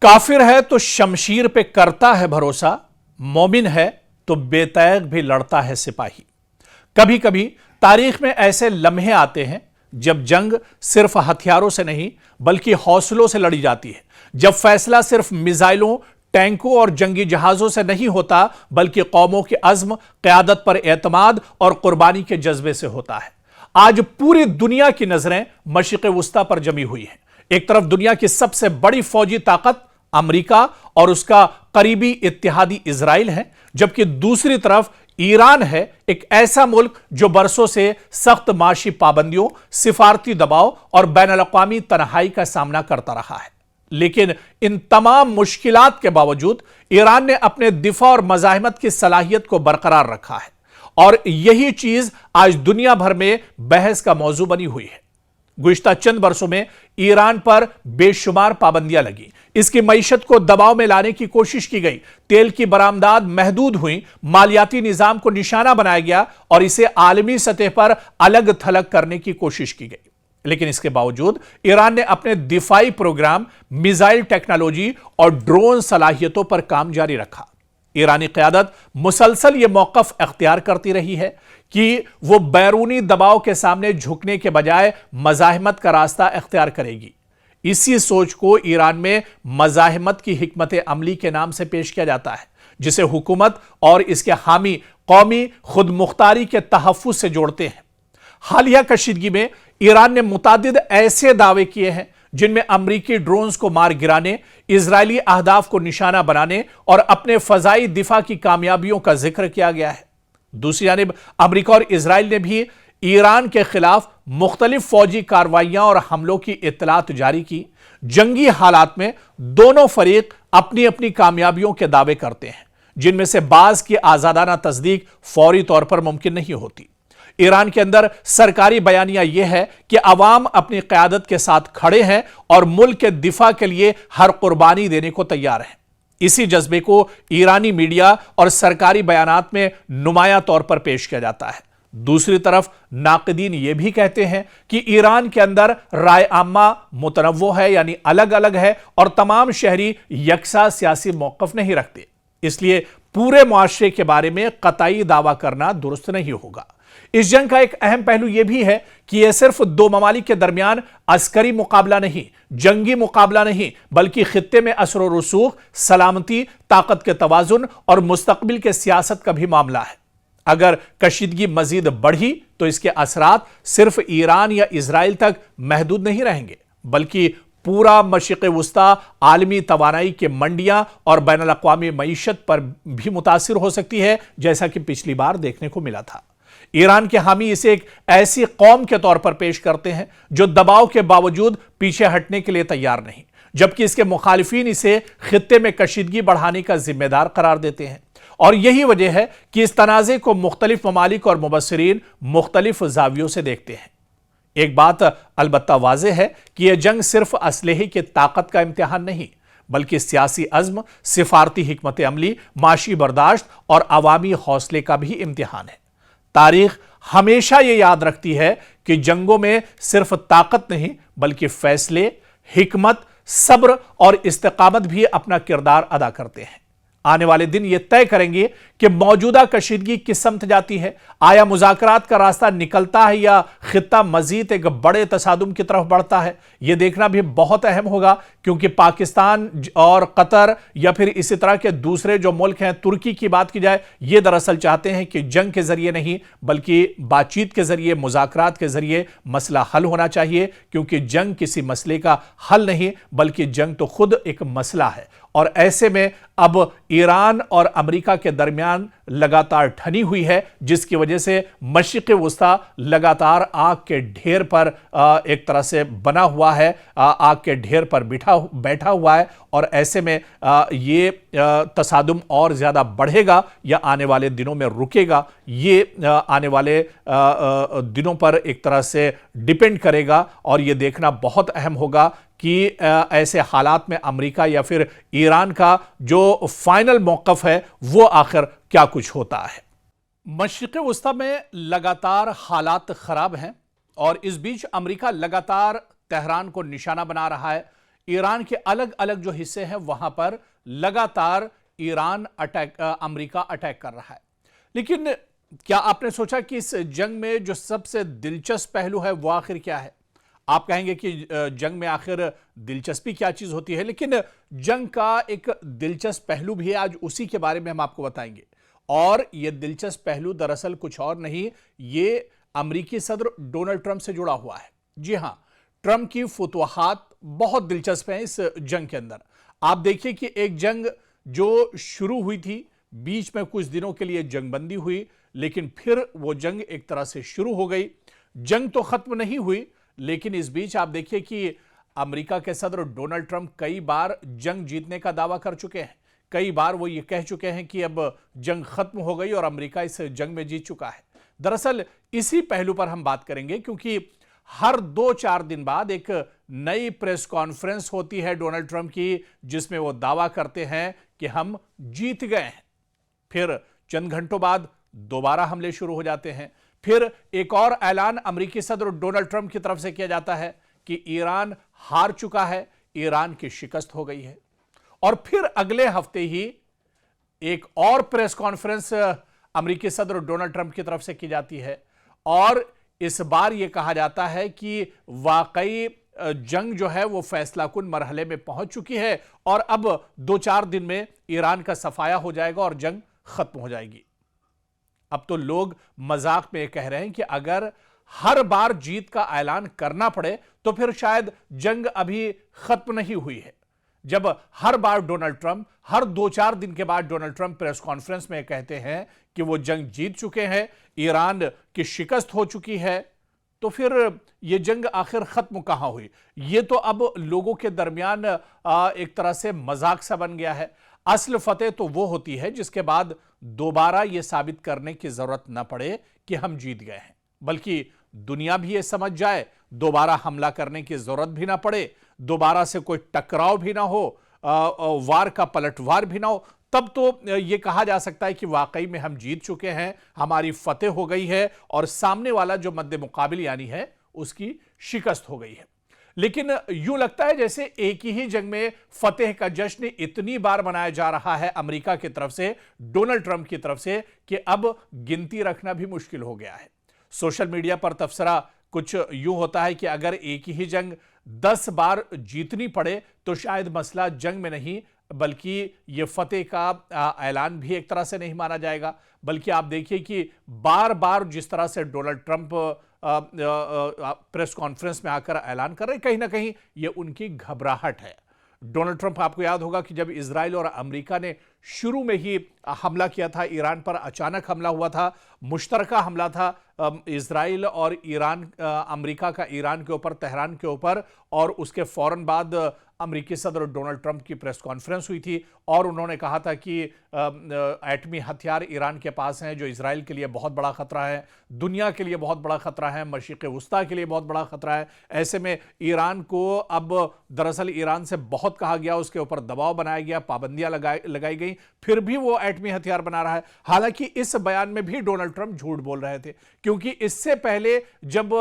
काफिर है तो शमशीर पे करता है भरोसा, मोमिन है तो बेतैग भी लड़ता है सिपाही। कभी कभी तारीख में ऐसे लम्हे आते हैं जब जंग सिर्फ हथियारों से नहीं बल्कि हौसलों से लड़ी जाती है, जब फैसला सिर्फ मिसाइलों, टैंकों और जंगी जहाजों से नहीं होता बल्कि कौमों के अज़्म, क़यादत पर एतमाद और कुर्बानी के जज्बे से होता है। आज पूरी दुनिया की नजरें मशरिक़ वुस्ता पर जमी हुई हैं। एक तरफ दुनिया की सबसे बड़ी फौजी ताकत अमेरिका और उसका करीबी इत्तेहादी इजराइल है, जबकि दूसरी तरफ ईरान है, एक ऐसा मुल्क जो बरसों से सख्त माशी पाबंदियों, सिफारती दबाव और बैनुल-अक़वामी तन्हाई का सामना करता रहा है। लेकिन इन तमाम मुश्किलात के बावजूद ईरान ने अपने दिफा और मज़ाहिमत की सलाहियत को बरकरार रखा है और यही चीज आज दुनिया भर में बहस का मौजू बनी हुई है। गुज़िश्ता चंद बरसों में ईरान पर बेशुमार पाबंदियां लगी, इसकी मईशत को दबाव में लाने की कोशिश की गई, तेल की बरामदात महदूद हुई, मालियाती निजाम को निशाना बनाया गया और इसे आलमी सतह पर अलग थलग करने की कोशिश की गई। लेकिन इसके बावजूद ईरान ने अपने दिफाई प्रोग्राम, मिसाइल टेक्नोलॉजी और ड्रोन सलाहियतों पर काम जारी रखा। ईरानी क़यादत मुसलसल यह मौक़िफ़ अख्तियार करती रही है कि वो बैरूनी दबाव के सामने झुकने के बजाय मज़ाहिमत का रास्ता अख्तियार करेगी। इसी सोच को ईरान में मज़ाहिमत की हिकमत अमली के नाम से पेश किया जाता है, जिसे हुकूमत और इसके हामी कौमी खुद मुख्तारी के तहफ़्फ़ुज़ से जोड़ते हैं। हालिया कशीदगी में ईरान ने मुतादिद ऐसे दावे किए हैं जिनमें अमरीकी ड्रोन्स को मार गिराने, इजरायली अहदाफ को निशाना बनाने और अपने फजाई दिफा की कामयाबियों का जिक्र किया गया है। दूसरी जानिब अमरीका और इजराइल ने भी ईरान के खिलाफ मुख्तलिफ फौजी कार्रवाइयां और हमलों की इत्तलात जारी की। जंगी हालात में दोनों फरीक अपनी अपनी कामयाबियों के दावे करते हैं, जिनमें से बाज की आजादाना तस्दीक फौरी तौर पर मुमकिन नहीं होती। ईरान के अंदर सरकारी बयानिया यह है कि अवाम अपनी क़यादत के साथ खड़े हैं और मुल्क के दिफा के लिए हर कुर्बानी देने को तैयार हैं। इसी जज्बे को ईरानी मीडिया और सरकारी बयानात में नुमाया तौर पर पेश किया जाता है। दूसरी तरफ नाक़िदीन यह भी कहते हैं कि ईरान के अंदर राय आम्मा मुतनव्वो है, यानी अलग अलग है और तमाम शहरी यकसा सियासी मौक़िफ़ नहीं रखते। इसलिए पूरे मुआशरे के बारे में कतई दावा करना दुरुस्त नहीं होगा। इस जंग का एक अहम पहलू यह भी है कि यह सिर्फ दो ममालिक के दरमियान अस्करी मुकाबला नहीं, जंगी मुकाबला नहीं, बल्कि खित्ते में असर और रसूख, सलामती, ताकत के तवाजुन और मुस्तकबिल के सियासत का भी मामला है। अगर कशीदगी मजीद बढ़ी तो इसके असरात सिर्फ ईरान या इजराइल तक महदूद नहीं रहेंगे, बल्कि पूरा मशरिक़ वुस्ता आलमी तवानाई के मंडियां और बैनुल-अक़वामी मईशत पर भी मुतासिर हो सकती है, जैसा कि पिछली बार देखने को मिला था। ईरान के हामी इसे एक ऐसी कौम के तौर पर पेश करते हैं जो दबाव के बावजूद पीछे हटने के लिए तैयार नहीं, जबकि इसके मुखालिफिन इसे खित्ते में कशीदगी बढ़ाने का जिम्मेदार करार देते हैं। और यही वजह है कि इस तनाज़े को मुख्तलिफ ममालिक और मुबस्सिरीन मुख्तलिफ जावियों से देखते हैं। एक बात अलबत्ता वाज़ेह है कि यह जंग सिर्फ असलहे की ताकत का इम्तिहान नहीं, बल्कि सियासी अज़्म, सिफारती हिकमत अमली, माशी बर्दाश्त और अवामी हौसले का भी इम्तिहान है। तारीख हमेशा यह याद रखती है कि जंगों में सिर्फ ताकत नहीं बल्कि फैसले, हिकमत, सब्र और इस्तिकामत भी अपना किरदार अदा करते हैं। आने वाले दिन यह तय करेंगे कि मौजूदा कशीदगी किस समत जाती है। आया मुज़ाकरात का रास्ता निकलता है या खित्ता मजीद एक बड़े तसादुम की तरफ बढ़ता है। यह देखना भी बहुत अहम होगा, क्योंकि पाकिस्तान और कतर या फिर इसी तरह के दूसरे जो मुल्क हैं, तुर्की की बात की जाए, ये दरअसल चाहते हैं कि जंग के जरिए नहीं बल्कि बातचीत के जरिए, मुज़ाकरात के जरिए मसला हल होना चाहिए, क्योंकि जंग किसी मसले का हल नहीं बल्कि जंग तो खुद एक मसला है। और ऐसे में अब ईरान और अमेरिका के दरमियान लगातार ठनी हुई है, जिसकी वजह से मशरिक़ वुस्ता लगातार आग के ढेर पर एक तरह से बना हुआ है, आग के ढेर पर बैठा हुआ है। और ऐसे में ये तसादुम और ज़्यादा बढ़ेगा या आने वाले दिनों में रुकेगा, ये आने वाले दिनों पर एक तरह से डिपेंड करेगा। और ये देखना बहुत अहम होगा कि ऐसे हालात में अमेरिका या फिर ईरान का जो फाइनल मौक़िफ़ है वो आखिर क्या कुछ होता है। मशरिक़ वुस्ता में लगातार हालात ख़राब हैं और इस बीच अमेरिका लगातार तेहरान को निशाना बना रहा है। ईरान के अलग अलग जो हिस्से हैं वहां पर लगातार अमेरिका अटैक कर रहा है। लेकिन क्या आपने सोचा कि इस जंग में जो सबसे दिलचस्प पहलू है वो आखिर क्या है? आप कहेंगे कि जंग में आखिर दिलचस्पी क्या चीज होती है, लेकिन जंग का एक दिलचस्प पहलू भी है। आज उसी के बारे में हम आपको बताएंगे। और यह दिलचस्प पहलू दरअसल कुछ और नहीं, ये अमेरिकी सदर डोनाल्ड ट्रंप से जुड़ा हुआ है। जी हां, ट्रंप की फुतवाहात बहुत दिलचस्प हैं इस जंग के अंदर। आप देखिए कि एक जंग जो शुरू हुई थी, बीच में कुछ दिनों के लिए जंगबंदी हुई, लेकिन फिर वो जंग एक तरह से शुरू हो गई। जंग तो खत्म नहीं हुई, लेकिन इस बीच आप देखिए कि अमेरिका के सदर डोनाल्ड ट्रंप कई बार जंग जीतने का दावा कर चुके हैं। कई बार वो ये कह चुके हैं कि अब जंग खत्म हो गई और अमेरिका इस जंग में जीत चुका है। दरअसल इसी पहलू पर हम बात करेंगे, क्योंकि हर 2-4 दिन बाद एक नई प्रेस कॉन्फ्रेंस होती है डोनाल्ड ट्रंप की, जिसमें वो दावा करते हैं कि हम जीत गए हैं। फिर चंद घंटों बाद दोबारा हमले शुरू हो जाते हैं। फिर एक और ऐलान अमेरिकी सदर डोनाल्ड ट्रंप की तरफ से किया जाता है कि ईरान हार चुका है, ईरान की शिकस्त हो गई है। और फिर अगले हफ्ते ही एक और प्रेस कॉन्फ्रेंस अमेरिकी सदर डोनाल्ड ट्रंप की तरफ से की जाती है, और इस बार यह कहा जाता है कि वाकई जंग जो है वो फैसलाकुन मरहले में पहुंच चुकी है और अब 2-4 दिन में ईरान का सफाया हो जाएगा और जंग खत्म हो जाएगी। अब तो लोग मजाक में कह रहे हैं कि अगर हर बार जीत का ऐलान करना पड़े तो फिर शायद जंग अभी खत्म नहीं हुई है। जब हर बार डोनाल्ड ट्रंप हर 2-4 दिन के बाद डोनाल्ड ट्रंप प्रेस कॉन्फ्रेंस में कहते हैं कि वो जंग जीत चुके हैं, ईरान की शिकस्त हो चुकी है, तो फिर यह जंग आखिर खत्म कहां हुई? यह तो अब लोगों के दरमियान एक तरह से मजाक सा बन गया है। असल फतेह तो वो होती है जिसके बाद दोबारा यह साबित करने की जरूरत न पड़े कि हम जीत गए हैं, बल्कि दुनिया भी यह समझ जाए, दोबारा हमला करने की जरूरत भी ना पड़े, दोबारा से कोई टकराव भी ना हो, वार का पलटवार भी ना हो, तब तो यह कहा जा सकता है कि वाकई में हम जीत चुके हैं, हमारी फतेह हो गई है और सामने वाला जो मद्दे मुकाबिल यानी है उसकी शिकस्त हो गई है। लेकिन यूं लगता है जैसे एक ही जंग में फतेह का जश्न इतनी बार मनाया जा रहा है अमेरिका की तरफ से, डोनाल्ड ट्रंप की तरफ से, कि अब गिनती रखना भी मुश्किल हो गया है। सोशल मीडिया पर तबसरा कुछ यूं होता है कि अगर एक ही जंग 10 बार जीतनी पड़े तो शायद मसला जंग में नहीं, बल्कि यह फतेह का ऐलान भी एक तरह से नहीं माना जाएगा। बल्कि आप देखिए कि बार बार जिस तरह से डोनाल्ड ट्रंप प्रेस कॉन्फ्रेंस में आकर ऐलान कर रहे हैं, कहीं ना कहीं यह उनकी घबराहट है। डोनाल्ड ट्रंप, आपको याद होगा कि जब इजराइल और अमेरिका ने शुरू में ही हमला किया था ईरान पर, अचानक हमला हुआ था, मुश्तरका हमला था इजराइल और ईरान, अमेरिका का ईरान के ऊपर, तेहरान के ऊपर, और उसके फौरन बाद अमेरिकी सदर डोनाल्ड ट्रंप की प्रेस कॉन्फ्रेंस हुई थी और उन्होंने कहा था कि एटमी हथियार ईरान के पास हैं जो इजराइल के लिए बहुत बड़ा खतरा है, दुनिया के लिए बहुत बड़ा खतरा है, मशरिक़ वुस्ता के लिए बहुत बड़ा खतरा है। ऐसे में ईरान को अब दरअसल ईरान से बहुत कहा गया, उसके ऊपर दबाव बनाया गया, पाबंदियां लगाई गई, फिर भी वो एटमी हथियार बना रहा है। हालांकि इस बयान में भी डोनाल्ड ट्रंप झूठ बोल रहे थे, क्योंकि इससे पहले जब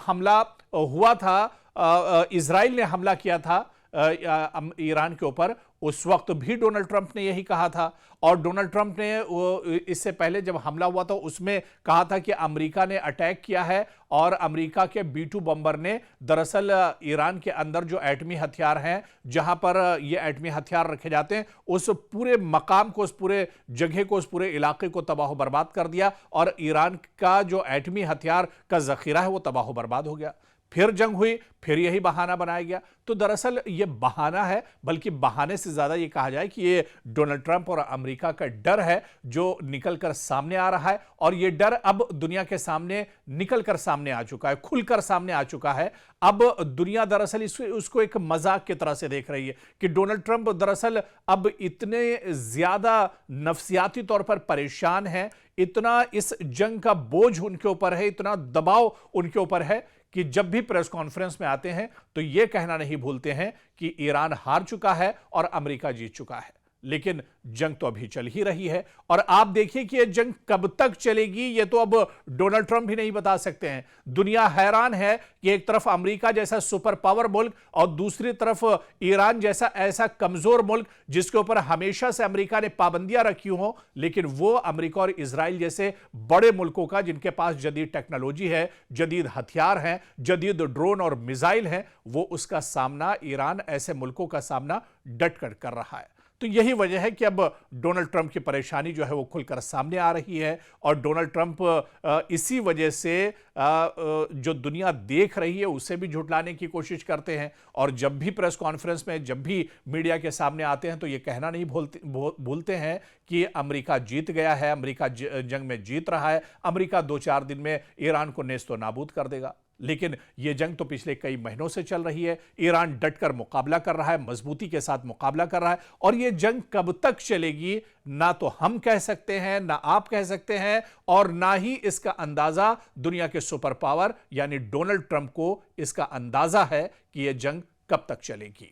हमला हुआ था, इजराइल ने हमला किया था ईरान के ऊपर, उस वक्त भी डोनाल्ड ट्रंप ने यही कहा था। और डोनाल्ड ट्रंप ने इससे पहले जब हमला हुआ था उसमें कहा था कि अमेरिका ने अटैक किया है और अमेरिका के B-2 बम्बर ने दरअसल ईरान के अंदर जो एटमी हथियार हैं, जहां पर ये एटमी हथियार रखे जाते हैं, उस पूरे मकाम को, उस पूरे जगह को, उस पूरे इलाके को तबाह बर्बाद कर दिया और ईरान का जो एटमी हथियार का जखीरा है वो तबाह बर्बाद हो गया। फिर जंग हुई, फिर यही बहाना बनाया गया। तो दरअसल यह बहाना है, बल्कि बहाने से ज्यादा यह कहा जाए कि यह डोनाल्ड ट्रंप और अमेरिका का डर है जो निकलकर सामने आ रहा है, और यह डर अब दुनिया के सामने निकलकर सामने आ चुका है, खुलकर सामने आ चुका है। अब दुनिया दरअसल उसको एक मजाक की तरह से देख रही है कि डोनाल्ड ट्रंप दरअसल अब इतने ज्यादा नफसियाती तौर पर परेशान हैं, इतना इस जंग का बोझ उनके ऊपर है, इतना दबाव उनके ऊपर है कि जब भी प्रेस कॉन्फ्रेंस में आते हैं तो यह कहना नहीं भूलते हैं कि ईरान हार चुका है और अमेरिका जीत चुका है। लेकिन जंग तो अभी चल ही रही है। और आप देखिए कि यह जंग कब तक चलेगी, यह तो अब डोनाल्ड ट्रंप भी नहीं बता सकते हैं। दुनिया हैरान है कि एक तरफ अमेरिका जैसा सुपर पावर मुल्क और दूसरी तरफ ईरान जैसा ऐसा कमजोर मुल्क जिसके ऊपर हमेशा से अमेरिका ने पाबंदियां रखी हो, लेकिन वो अमेरिका और इजराइल जैसे बड़े मुल्कों का, जिनके पास जदीद टेक्नोलॉजी है, जदीद हथियार हैं, जदीद ड्रोन और मिसाइल हैं, वो उसका सामना, ईरान ऐसे मुल्कों का सामना डटकर कर रहा है। तो यही वजह है कि अब डोनाल्ड ट्रंप की परेशानी जो है वो खुलकर सामने आ रही है। और डोनाल्ड ट्रंप इसी वजह से जो दुनिया देख रही है उसे भी झुठलाने की कोशिश करते हैं। और जब भी प्रेस कॉन्फ्रेंस में, जब भी मीडिया के सामने आते हैं, तो ये कहना नहीं भूलते हैं कि अमेरिका जीत गया है, अमेरिका जंग में जीत रहा है, अमेरिका 2-4 दिन में ईरान को नेस्तो नाबूद कर देगा। लेकिन यह जंग तो पिछले कई महीनों से चल रही है। ईरान डटकर मुकाबला कर रहा है, मजबूती के साथ मुकाबला कर रहा है। और यह जंग कब तक चलेगी, ना तो हम कह सकते हैं, ना आप कह सकते हैं, और ना ही इसका अंदाजा दुनिया के सुपर पावर यानी डोनाल्ड ट्रंप को इसका अंदाजा है कि यह जंग कब तक चलेगी।